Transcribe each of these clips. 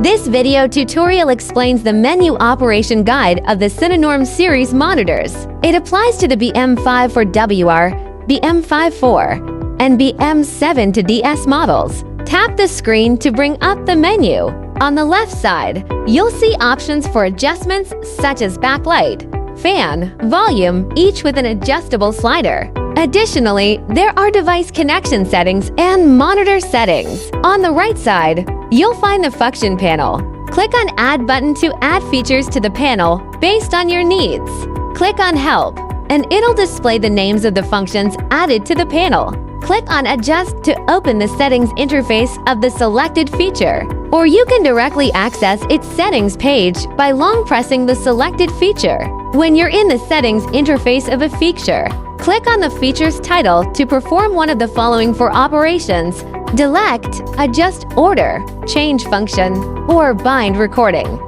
This video tutorial explains the menu operation guide of the CINENORM series monitors. It applies to the BM5IV WR, BM5IV, and BM7II DS models. Tap the screen to bring up the menu. On the left side, you'll see options for adjustments such as backlight, fan, volume, each with an adjustable slider. Additionally, there are device connection settings and monitor settings. On the right side, you'll find the function panel. Click on Add button to add features to the panel based on your needs. Click on Help, and it'll display the names of the functions added to the panel. Click on Adjust to open the settings interface of the selected feature, or you can directly access its settings page by long pressing the selected feature. When you're in the settings interface of a feature, click on the feature's title to perform one of the following four operations: Delete, Adjust Order, Change Function, or Bind Recording.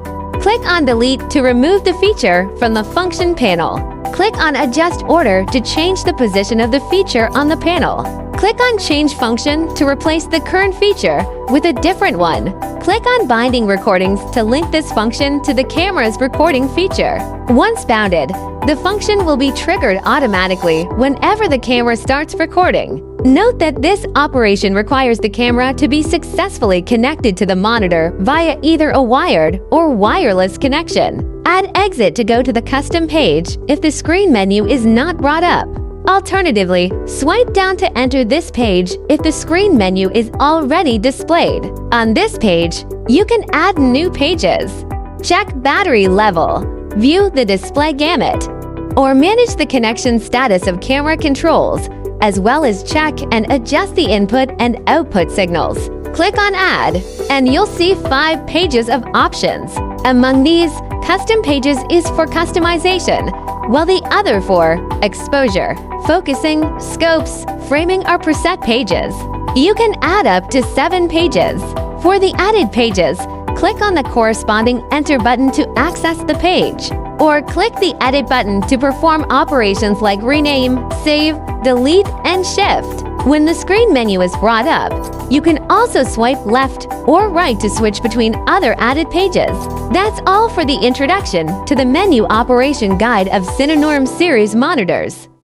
Click on Delete to remove the feature from the function panel. Click on Adjust Order to change the position of the feature on the panel. Click on Change Function to replace the current feature with a different one. Click on Binding Recordings to link this function to the camera's recording feature. Once bounded, the function will be triggered automatically whenever the camera starts recording. Note that this operation requires the camera to be successfully connected to the monitor via either a wired or wireless connection. Add Exit to go to the custom page if the screen menu is not brought up. Alternatively, swipe down to enter this page if the screen menu is already displayed. On this page, you can add new pages, check battery level, view the display gamut, or manage the connection status of camera controls, as well as check and adjust the input and output signals. Click on Add, and you'll see 5 pages of options. Among these, Custom Pages is for customization, while the other 4, Exposure, Focusing, Scopes, Framing are preset pages. You can add up to 7 pages. For the added pages, click on the corresponding Enter button to access the page, or click the Edit button to perform operations like rename, save, delete, and shift. When the screen menu is brought up, you can also swipe left or right to switch between other added pages. That's all for the introduction to the menu operation guide of CINENORM series monitors.